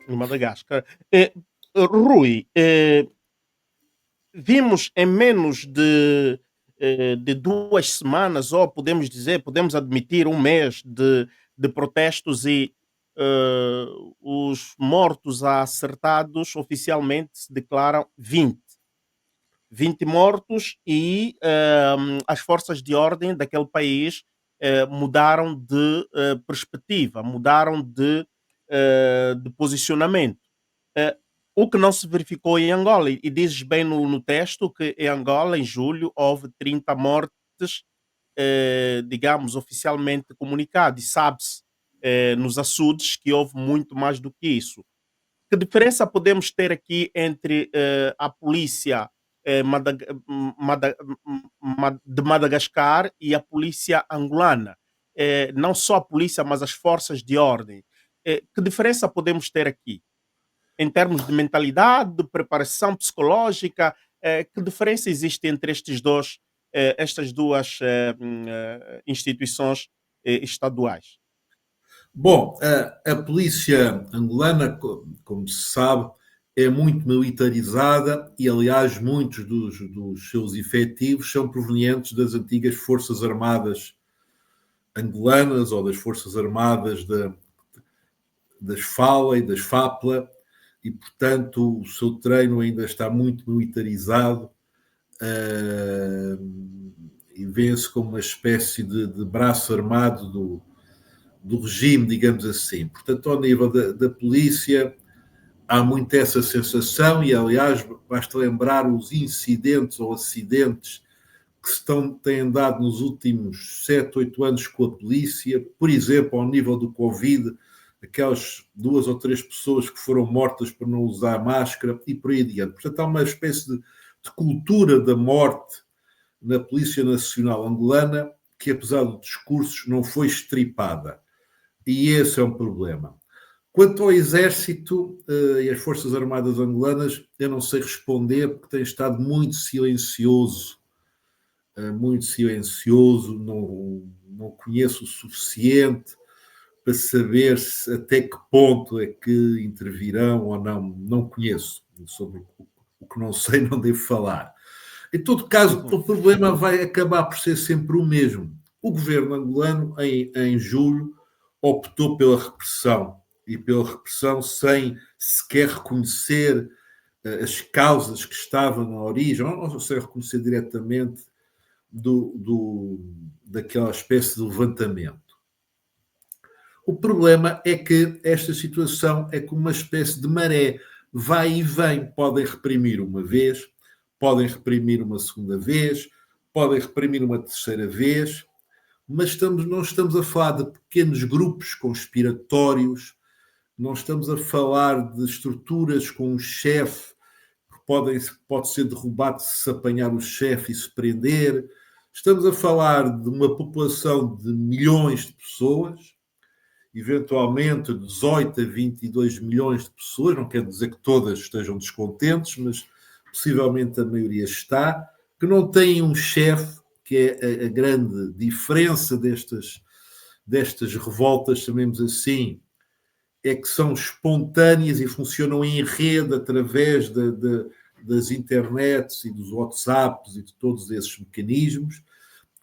em Madagascar. Rui, vimos em menos de 2 semanas, ou podemos dizer, podemos admitir um mês de protestos e eh, os mortos acertados oficialmente se declaram 20 mortos e as forças de ordem daquele país mudaram de perspectiva, mudaram de posicionamento. Eh, o que não se verificou em Angola, e dizes bem no texto que em Angola, em julho, houve 30 mortes, digamos, oficialmente comunicado, e sabe-se nos açudes que houve muito mais do que isso. Que diferença podemos ter aqui entre a polícia de Madagascar e a polícia angolana? Não só a polícia, mas as forças de ordem. Que diferença podemos ter aqui? Em termos de mentalidade, de preparação psicológica, que diferença existe entre estas duas instituições estaduais? Bom, a polícia angolana, como se sabe, é muito militarizada e, aliás, muitos dos seus efetivos são provenientes das antigas Forças Armadas angolanas ou das Forças Armadas das FALA e das FAPLA, e, portanto, o seu treino ainda está muito militarizado e vê-se como uma espécie de braço armado do regime, digamos assim. Portanto, ao nível da polícia, há muito essa sensação e, aliás, basta lembrar os incidentes ou acidentes que têm dado nos últimos 7, 8 anos com a polícia. Por exemplo, ao nível do Covid, aquelas 2 ou 3 pessoas que foram mortas por não usar máscara e por aí adiante. Portanto, há uma espécie de cultura da morte na Polícia Nacional Angolana que, apesar dos discursos, não foi estripada. E esse é um problema. Quanto ao Exército e às Forças Armadas angolanas, eu não sei responder porque tem estado muito silencioso, não conheço o suficiente para saber até que ponto é que intervirão ou não. Não conheço. Sobre o que não sei, não devo falar. Em todo caso, o problema vai acabar por ser sempre o mesmo. O governo angolano, em julho, optou pela repressão, e pela repressão sem sequer reconhecer as causas que estavam na origem, ou sem reconhecer diretamente daquela espécie de levantamento. O problema é que esta situação é como uma espécie de maré, vai e vem. Podem reprimir uma vez, podem reprimir uma segunda vez, podem reprimir uma terceira vez, mas não estamos a falar de pequenos grupos conspiratórios, não estamos a falar de estruturas com um chefe que pode ser derrubado se apanhar o chefe e se prender. Estamos a falar de uma população de milhões de pessoas, eventualmente 18 a 22 milhões de pessoas, não quer dizer que todas estejam descontentes, mas possivelmente a maioria está, que não têm um chefe, que é a grande diferença destas revoltas, chamemos assim, é que são espontâneas e funcionam em rede através das internets e dos WhatsApps e de todos esses mecanismos,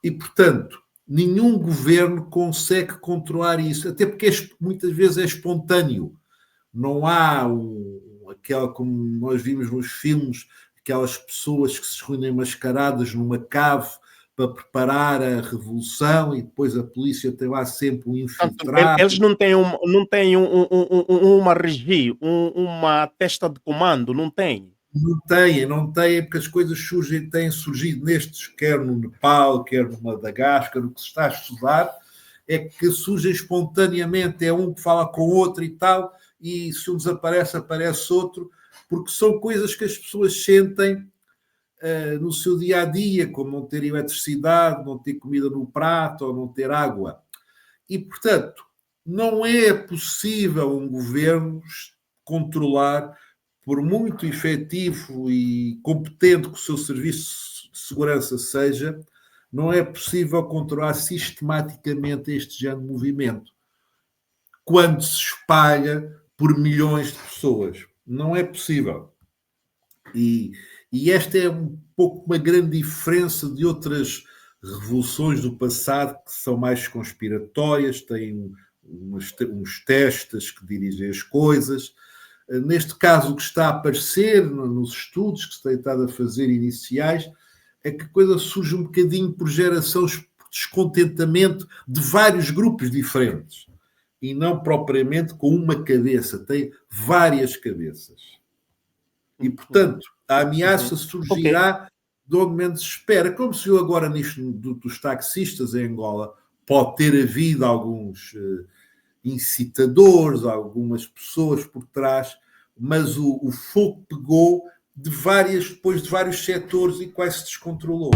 e, portanto, nenhum governo consegue controlar isso, até porque muitas vezes é espontâneo. Não há aquela, como nós vimos nos filmes, aquelas pessoas que se reúnem mascaradas numa cave para preparar a revolução e depois a polícia tem lá sempre um Portanto, infiltrado. eles não têm uma regia, uma testa de comando, não têm. Não têm, porque as coisas têm surgido nestes, quer no Nepal, quer no Madagascar. O que se está a estudar é que surgem espontaneamente, é um que fala com o outro e tal, e se um desaparece, aparece outro, porque são coisas que as pessoas sentem no seu dia a dia, como não ter eletricidade, não ter comida no prato ou não ter água. E, portanto, não é possível um governo controlar, por muito efetivo e competente que o seu serviço de segurança seja, Não é possível controlar sistematicamente este género de movimento quando se espalha por milhões de pessoas. Não é possível. E esta é um pouco uma grande diferença de outras revoluções do passado que são mais conspiratórias, têm uns testes que dirigem as coisas. Neste caso, o que está a aparecer nos estudos que se tem estado a fazer iniciais é que a coisa surge um bocadinho por geração de descontentamento de vários grupos diferentes e não propriamente com uma cabeça, tem várias cabeças. E, portanto, a ameaça surgirá de onde menos se espera. Como se viu agora nisto dos taxistas em Angola, pode ter havido alguns incitadores, algumas pessoas por trás, mas o fogo pegou depois de vários setores e quase se descontrolou.